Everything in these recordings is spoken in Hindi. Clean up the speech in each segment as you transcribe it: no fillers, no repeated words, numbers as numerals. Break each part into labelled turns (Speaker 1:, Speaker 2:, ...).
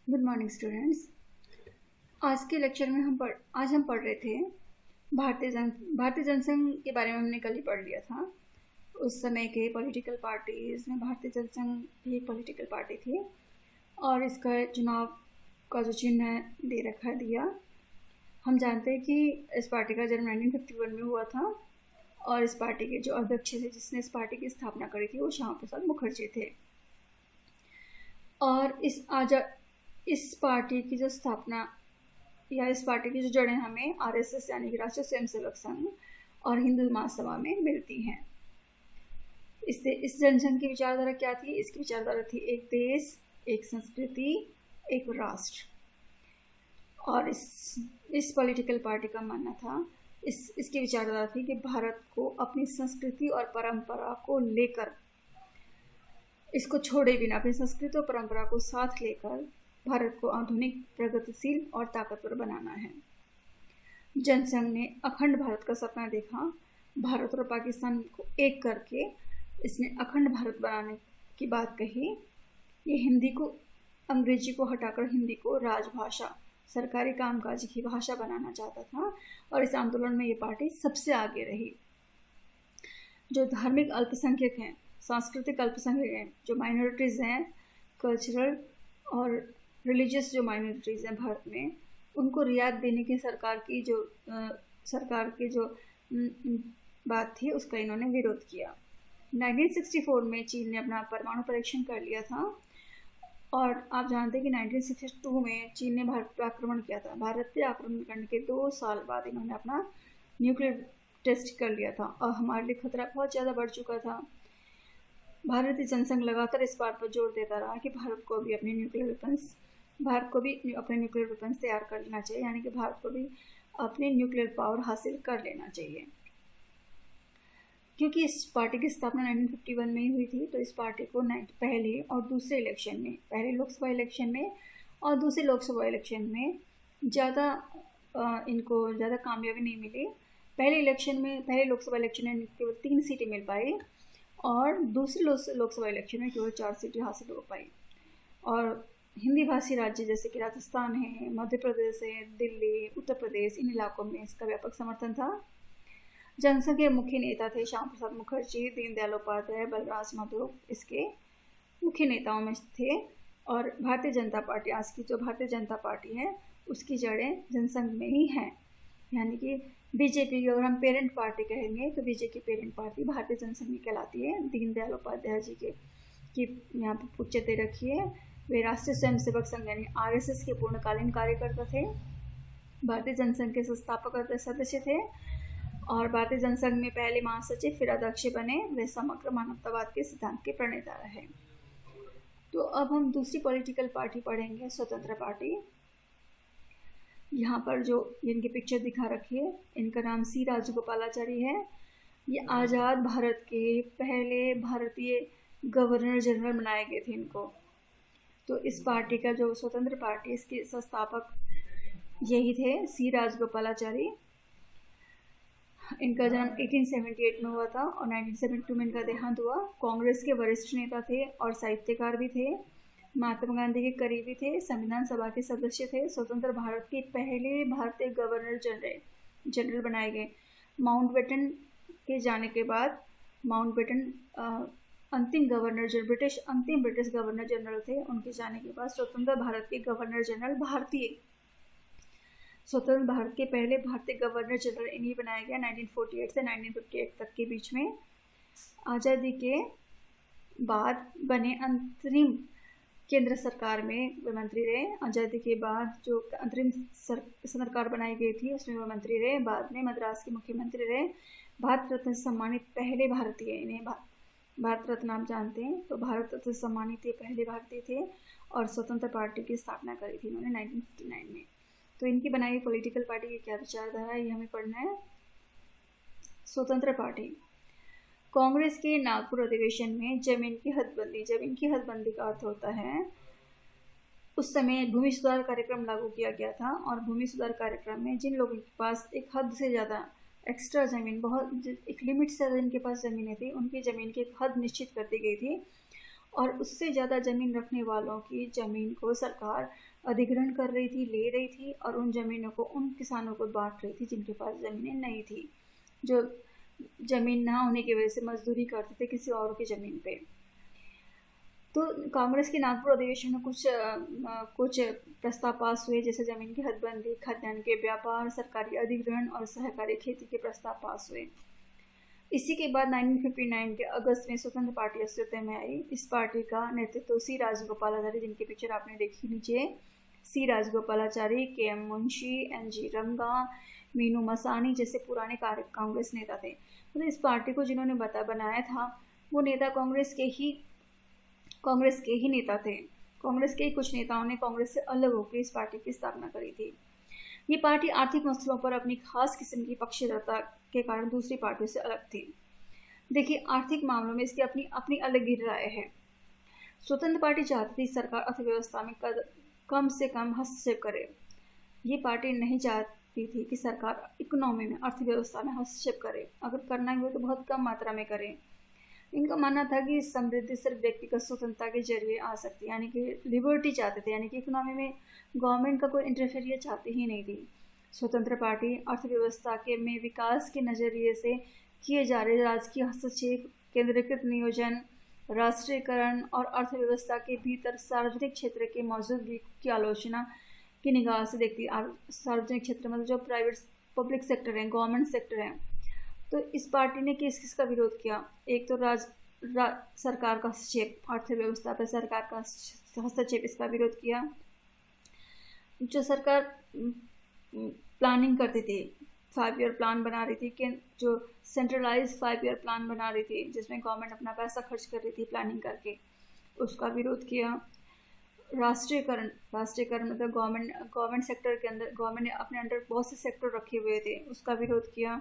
Speaker 1: Good morning students. आज के लेक्चर में आज हम पढ़ रहे थे भारतीय जनसंघ के बारे में। हमने कल ही पढ़ लिया था। उस समय के पॉलिटिकल पार्टीज में भारतीय जनसंघ भी एक पॉलिटिकल पार्टी थी और इसका चुनाव का जो चिन्ह दे रखा दिया। हम जानते हैं कि इस पार्टी का जन्म 1951 में हुआ था और इस पार्टी के जो अध्यक्ष थे, जिसने इस पार्टी की स्थापना करी थी, वो श्यामा प्रसाद मुखर्जी थे। और इस पार्टी की जो स्थापना या इस पार्टी की जो जड़ें हमें आरएसएस यानी कि राष्ट्रीय स्वयंसेवक संघ और हिंदू महासभा में मिलती हैं। इस जनसंघ की विचारधारा क्या थी? इसकी विचारधारा थी एक देश, एक संस्कृति, एक राष्ट्र। और इस पॉलिटिकल पार्टी का मानना था, इसकी विचारधारा थी कि भारत को अपनी संस्कृति और परंपरा को लेकर, इसको छोड़े बिना अपनी संस्कृति और परंपरा को साथ लेकर भारत को आधुनिक, प्रगतिशील और ताकतवर बनाना है। जनसंघ ने अखंड भारत का सपना देखा। भारत और पाकिस्तान को एक करके इसने अखंड भारत बनाने की बात कही। ये हिंदी को, अंग्रेजी को हटाकर हिंदी को राजभाषा, सरकारी कामकाज की भाषा बनाना चाहता था और इस आंदोलन में ये पार्टी सबसे आगे रही। जो धार्मिक अल्पसंख्यक हैं, सांस्कृतिक अल्पसंख्यक हैं, जो माइनॉरिटीज़ हैं, कल्चरल और रिलीजियस जो माइनॉरिटीज़ हैं भारत में, उनको रियायत देने की सरकार की जो बात थी, उसका इन्होंने विरोध किया। 1964 में चीन ने अपना परमाणु परीक्षण कर लिया था और आप जानते हैं कि 1962 में चीन ने भारत पर आक्रमण किया था। भारत पे आक्रमण करने के 2 साल बाद इन्होंने अपना न्यूक्लियर टेस्ट कर लिया था और हमारे लिए खतरा बहुत ज़्यादा बढ़ चुका था। भारतीय जनसंघ लगातार इस बात पर जोर देता रहा कि भारत को भी अपने न्यूक्लियर वेपन्स तैयार कर लेना चाहिए, यानी कि भारत को भी अपने न्यूक्लियर पावर हासिल कर लेना चाहिए। क्योंकि इस पार्टी की स्थापना 1951 में ही हुई थी, तो इस पार्टी को पहले और दूसरे इलेक्शन में, पहले लोकसभा इलेक्शन में और दूसरे लोकसभा इलेक्शन में इनको ज़्यादा कामयाबी नहीं मिली। पहले लोकसभा इलेक्शन में केवल 3 सीटें मिल पाई और दूसरे लोकसभा इलेक्शन में केवल 4 सीटें हासिल हो पाई। और हिंदी भाषी राज्य जैसे कि राजस्थान है, मध्य प्रदेश है, दिल्ली, उत्तर प्रदेश, इन इलाकों में इसका व्यापक समर्थन था। जनसंघ के मुख्य नेता थे श्यामा प्रसाद मुखर्जी, दीनदयाल उपाध्याय, बलराज माधव इसके मुख्य नेताओं में थे। और भारतीय जनता पार्टी, आज की जो भारतीय जनता पार्टी है, उसकी जड़ें जनसंघ में ही हैं। यानी कि बीजेपी की अगर हम पेरेंट पार्टी कहेंगे तो बीजेपी पेरेंट पार्टी भारतीय जनसंघ कहलाती है। दीनदयाल उपाध्याय जी की यहाँ पर उच्चते रखिए। वे राष्ट्रीय स्वयंसेवक संघ यानी आरएसएस के पूर्णकालीन कार्यकर्ता थे। भारतीय जनसंघ के संस्थापक सदस्य थे और भारतीय जनसंघ में पहले महासचिव फिर अध्यक्ष बने। वे समग्र मानवतावाद के सिद्धांत के प्रणेता रहे। तो अब हम दूसरी पॉलिटिकल पार्टी पढ़ेंगे, स्वतंत्र पार्टी। यहाँ पर जो इनकी पिक्चर दिखा रखी है, इनका नाम सी राजगोपालाचारी है। ये आज़ाद भारत के पहले भारतीय गवर्नर जनरल बनाए गए थे इनको। तो इस पार्टी का जो स्वतंत्र पार्टी, इसके संस्थापक यही थे, सी राजगोपालाचारी। इनका जन्म 1878 में हुआ था और 1972 में इनका देहांत हुआ। कांग्रेस के वरिष्ठ नेता थे और साहित्यकार भी थे। महात्मा गांधी के करीबी थे। संविधान सभा के सदस्य थे। स्वतंत्र भारत के पहले भारतीय गवर्नर जनरल बनाए गए। माउंटबेटन के जाने के बाद, माउंटबेटन अंतिम ब्रिटिश गवर्नर जनरल थे। उनके जाने के बाद स्वतंत्र भारत के गवर्नर जनरल, स्वतंत्र भारत के पहले भारतीय गवर्नर जनरल इन्हीं बनाया गया 1948 से 1958 तक के बीच में। आज़ादी के बाद बने अंतरिम केंद्र सरकार में वे मंत्री रहे। आज़ादी के बाद जो अंतरिम सरकार बनाई गई थी, उसमें वे मंत्री रहे। बाद में मद्रास के मुख्यमंत्री रहे। भारत रत्न से सम्मानित पहले भारतीय, इन्हें भारत रत्न आप जानते हैं, तो भारत रत्न से सम्मानित ये पहले भारतीय थे और स्वतंत्र पार्टी की स्थापना करी थी इन्होंने 1959 में। तो इनकी बनाई हुई पॉलिटिकल पार्टी की क्या विचारधारा है, ये हमें पढ़ना है। स्वतंत्र पार्टी। कांग्रेस के नागपुर अधिवेशन में जमीन की हदबंदी का अर्थ होता है, उस समय भूमि सुधार कार्यक्रम लागू किया गया था और भूमि सुधार कार्यक्रम में जिन लोगों के पास एक हद से ज़्यादा एक्स्ट्रा ज़मीन, बहुत एक लिमिट से ज़्यादा इनके पास ज़मीनें थी, उनकी ज़मीन की एक हद निश्चित कर दी गई थी और उससे ज़्यादा ज़मीन रखने वालों की ज़मीन को सरकार अधिग्रहण कर रही थी, ले रही थी, और उन ज़मीनों को उन किसानों को बांट रही थी जिनके पास ज़मीनें नहीं थी, जो ज़मीन ना होने की वजह से मजदूरी करते थे किसी और की ज़मीन पे। तो कांग्रेस के नागपुर अधिवेशन में कुछ प्रस्ताव पास हुए, जैसे ज़मीन की हदबंदी, खाद्यान्न के व्यापार, सरकारी अधिग्रहण और सहकारी खेती के प्रस्ताव पास हुए। इसी के बाद 1959 के अगस्त में स्वतंत्र पार्टी अस्तित्व में आई। इस पार्टी का नेतृत्व सी राजगोपालाचारी, जिनकी पिक्चर आपने देखी नीचे, सी राजगोपालाचारी, के एम मुंशी, एन जी रंगा, मीनू मसानी जैसे पुराने कांग्रेस नेता थे। तो इस पार्टी को जिन्होंने बनाया था वो नेता कांग्रेस के ही नेता थे। कांग्रेस के ही कुछ नेताओं ने कांग्रेस से अलग होकर इस पार्टी की स्थापना करी थी। ये पार्टी आर्थिक मसलों पर अपनी खास किस्म की पक्षधरता के कारण दूसरी पार्टियों से अलग थी। देखिए, आर्थिक मामलों में इसकी अपनी अपनी अलग ही राय है। स्वतंत्र पार्टी चाहती थी सरकार अर्थव्यवस्था में कम से कम हस्तक्षेप करे। ये पार्टी नहीं चाहती थी कि सरकार इकोनॉमी में, अर्थव्यवस्था में हस्तक्षेप करे। अगर करना ही हो तो बहुत कम मात्रा में करे। इनका मानना था कि समृद्धि सिर्फ व्यक्तिगत स्वतंत्रता के जरिए आ सकती है, यानी कि लिबर्टी चाहते थे, यानी कि इकोनॉमी में गवर्नमेंट का कोई इंटरफेरियर चाहती ही नहीं थी। स्वतंत्र पार्टी अर्थव्यवस्था के में विकास के नज़रिए से किए जा रहे राजकीय हस्तक्षेप, केंद्रीकृत नियोजन, राष्ट्रीयकरण और अर्थव्यवस्था के भीतर सार्वजनिक क्षेत्र के मौजूदगी की आलोचना की निगाह से देखती। सार्वजनिक क्षेत्र मतलब जो प्राइवेट पब्लिक सेक्टर है, गवर्नमेंट सेक्टर है। तो इस पार्टी ने किस किस का विरोध किया? एक तो सरकार का हस्तक्षेप, अर्थव्यवस्था पर सरकार का हस्तक्षेप, इसका विरोध किया। जो सरकार प्लानिंग करती थी, 5 ईयर प्लान बना रही थी, कि जो सेंट्रलाइज 5 ईयर प्लान बना रही थी जिसमें गवर्नमेंट अपना पैसा खर्च कर रही थी प्लानिंग करके, उसका विरोध किया। राष्ट्रीयकरण मतलब गवर्नमेंट सेक्टर के अंदर, गवर्नमेंट ने अपने अंडर बहुत से सेक्टर रखे हुए थे, उसका विरोध किया।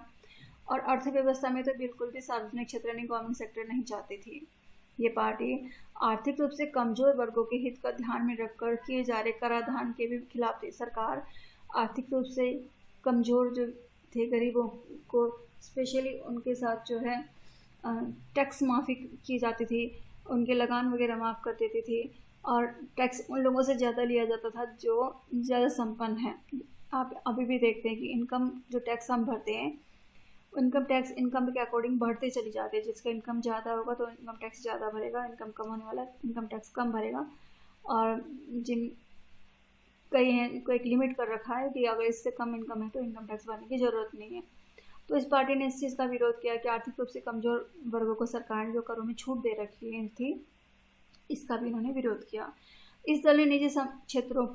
Speaker 1: और अर्थव्यवस्था में तो बिल्कुल भी सार्वजनिक क्षेत्र यानी गवर्नमेंट सेक्टर नहीं चाहती थी। ये पार्टी आर्थिक रूप से कमजोर वर्गों के हित का ध्यान में रखकर किए जा रहे कराधान के भी खिलाफ थी। सरकार आर्थिक रूप से कमजोर जो थे गरीबों को स्पेशली उनके साथ जो है टैक्स माफ़ी की जाती थी, उनके लगान वगैरह माफ़ कर देती थी, और टैक्स उन लोगों से ज़्यादा लिया जाता था जो ज़्यादा संपन्न हैं। आप अभी भी देखते हैं कि इनकम जो टैक्स हम भरते हैं, इनकम टैक्स इनकम के अकॉर्डिंग बढ़ते चली जाते हैं। जिसका इनकम ज़्यादा होगा तो इनकम टैक्स ज़्यादा भरेगा, इनकम कम होने वाला इनकम टैक्स कम भरेगा। और जिन कई हैं को एक लिमिट कर रखा है कि अगर इससे कम इनकम है तो इनकम टैक्स भरने की ज़रूरत नहीं है। तो इस पार्टी ने इस चीज़ का विरोध किया कि आर्थिक रूप से कमज़ोर वर्गों को सरकार ने जो करों में छूट दे रखी थी, इसका भी इन्होंने विरोध किया। इस दल ने निजी क्षेत्रों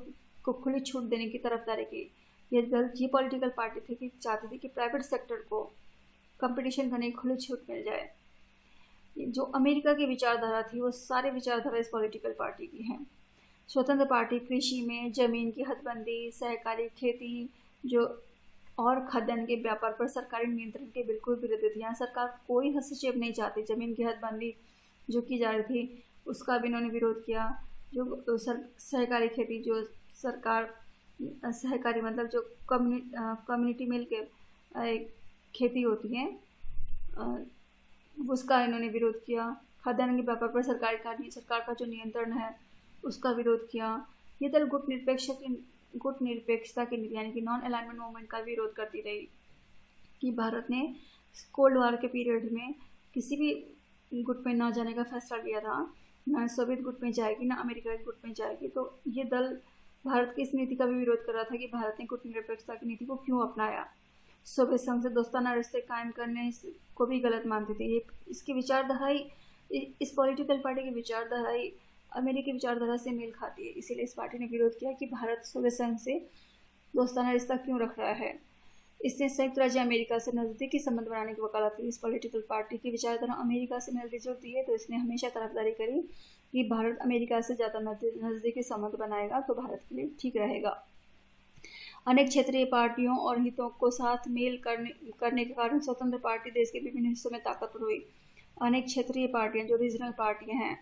Speaker 1: को खुली छूट देने की तरफदारी की। ये पॉलिटिकल पार्टी थी कि चाहती थी कि प्राइवेट सेक्टर को कंपटीशन करने की खुली छूट मिल जाए। जो अमेरिका की विचारधारा थी वो सारी विचारधारा इस पॉलिटिकल पार्टी की है। स्वतंत्र पार्टी कृषि में ज़मीन की हदबंदी, सहकारी खेती जो और खाद्यान्न के व्यापार पर सरकारी नियंत्रण के बिल्कुल विरुद्ध थी। यहाँ सरकार कोई हस्तक्षेप नहीं चाहती। ज़मीन की हदबंदी जो की जा रही थी उसका भी इन्होंने विरोध किया। जो सहकारी खेती, जो सरकार सहकारी मतलब जो कम्युनिटी मिल के खेती होती है, उसका इन्होंने विरोध किया। खाद्यान्न के व्यापार पर सरकार का जो नियंत्रण है उसका विरोध किया। ये दल गुट निरपेक्षता की नीति यानी कि नॉन अलाइनमेंट मूवमेंट का विरोध करती रही कि भारत ने कोल्ड वॉर के पीरियड में किसी भी गुट में ना जाने का फैसला लिया था, ना सोवियत गुट में जाएगी ना अमेरिका के गुट में जाएगी। तो ये दल भारत की इस नीति का भी विरोध कर रहा था कि भारत ने गुट निरपेक्षता की नीति को क्यों अपनाया। सोवियत संघ से दोस्ताना रिश्ते कायम करने को भी गलत मानते थे। ये इसकी विचारधारा ही, इस पॉलिटिकल पार्टी की विचारधारा ही अमेरिकी विचारधारा से मेल खाती है। इसीलिए इस पार्टी ने विरोध किया कि भारत सोवियत संघ से दोस्ताना रिश्ता क्यों रख रहा है। इसने संयुक्त राज्य अमेरिका से नज़दीकी संबंध बनाने की वकालत की। इस पॉलिटिकल पार्टी की विचारधारा अमेरिका से मिलती जुलती है, तो इसने हमेशा तरफदारी करी कि भारत अमेरिका से ज़्यादा नज़दीकी संबंध बनाएगा तो भारत के लिए ठीक रहेगा। अनेक क्षेत्रीय पार्टियों और हितों को साथ मेल करने के कारण स्वतंत्र पार्टी देश के विभिन्न हिस्सों में ताकतवर हुई। अनेक क्षेत्रीय पार्टियां जो रीजनल पार्टियां हैं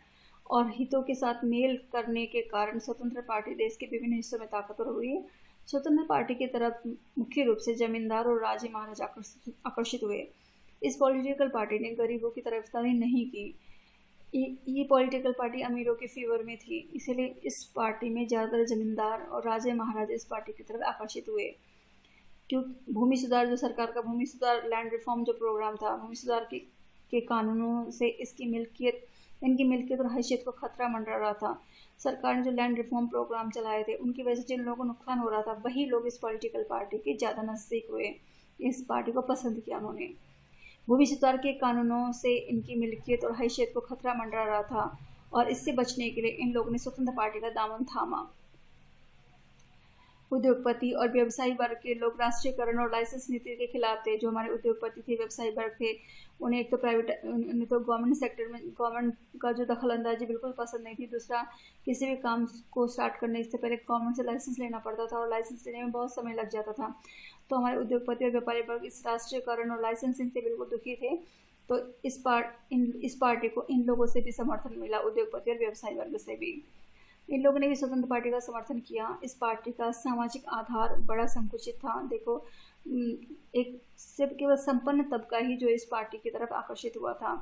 Speaker 1: और हितों के साथ मेल करने के कारण स्वतंत्र पार्टी देश के विभिन्न हिस्सों में ताकतवर हुई। स्वतंत्र पार्टी की तरफ मुख्य रूप से जमींदार और राजे महाराजा आकर्षित हुए। इस पॉलिटिकल पार्टी ने गरीबों की तरफदारी नहीं की। ये पॉलिटिकल पार्टी अमीरों के फेवर में थी, इसीलिए इस पार्टी में ज़्यादातर जमींदार और राजे महाराजे इस पार्टी की तरफ आकर्षित हुए। क्यों? भूमि सुधार, जो सरकार का भूमि सुधार लैंड रिफॉर्म जो प्रोग्राम था, भूमि सुधार के कानूनों से इनकी मिल्कियत और हैसियत को खतरा मंडरा रहा था। सरकार ने जो लैंड रिफॉर्म प्रोग्राम चलाए थे, उनकी वजह से जिन लोगों को नुकसान हो रहा था, वही लोग इस पॉलिटिकल पार्टी के ज़्यादा नज़दीक हुए, इस पार्टी को पसंद किया उन्होंने। भूमि सुधार के कानूनों से इनकी मिल्कियत और हैसियत को खतरा मंडरा रहा था, और इससे बचने के लिए इन लोगों ने स्वतंत्र पार्टी का दामन थामा। उद्योगपति और व्यवसायी वर्ग के लोग राष्ट्रीयकरण और लाइसेंस नीति के खिलाफ थे। जो हमारे उद्योगपति थे, व्यवसायी वर्ग थे, उन्हें एक तो उन्हें तो गवर्नमेंट सेक्टर में गवर्नमेंट का जो दखल अंदाजी बिल्कुल पसंद नहीं थी। दूसरा, किसी भी काम को स्टार्ट करने से पहले गवर्नमेंट से लाइसेंस लेना पड़ता था, और लाइसेंस लेने में बहुत समय लग जाता था। तो हमारे उद्योगपति और व्यापारी वर्ग इस राष्ट्रीयकरण और लाइसेंसिंग से बिल्कुल दुखी थे। तो इस पार्टी को इन लोगों से भी समर्थन मिला, उद्योगपति और व्यवसायी वर्ग से भी। इन लोगों ने भी स्वतंत्र पार्टी का समर्थन किया। इस पार्टी का सामाजिक आधार बड़ा संकुचित था। देखो, एक सिर्फ केवल संपन्न तबका ही जो इस पार्टी की तरफ आकर्षित हुआ था।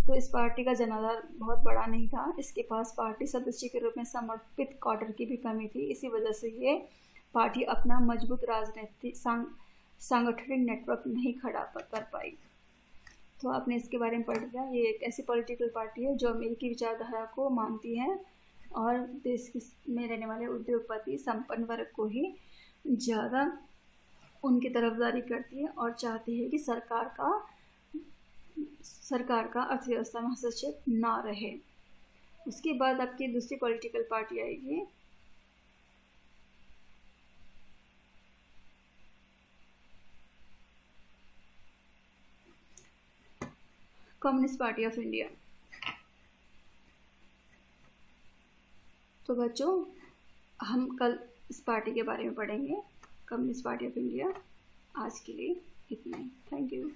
Speaker 1: तो इस पार्टी का जनाधार बहुत बड़ा नहीं था। इसके पास पार्टी सदस्य के रूप में समर्पित क्वार्टर की भी कमी थी। इसी वजह से ये पार्टी अपना मजबूत राजनीतिक सांगठनिक नेटवर्क नहीं खड़ा कर पाई। तो आपने इसके बारे में पढ़ लिया। ये एक ऐसी पॉलिटिकल पार्टी है जो अमेरिकी विचारधारा को मानती है, और देश में रहने वाले उद्योगपति संपन्न वर्ग को ही ज़्यादा उनकी तरफदारी करती है, और चाहती है कि सरकार का अर्थव्यवस्था में हस्तक्षेप ना रहे। उसके बाद आपकी दूसरी पॉलिटिकल पार्टी आएगी कम्युनिस्ट पार्टी ऑफ इंडिया। तो बच्चों, हम कल इस पार्टी के बारे में पढ़ेंगे, कम्युनिस्ट पार्टी ऑफ इंडिया। आज के लिए इतना ही। Thank you.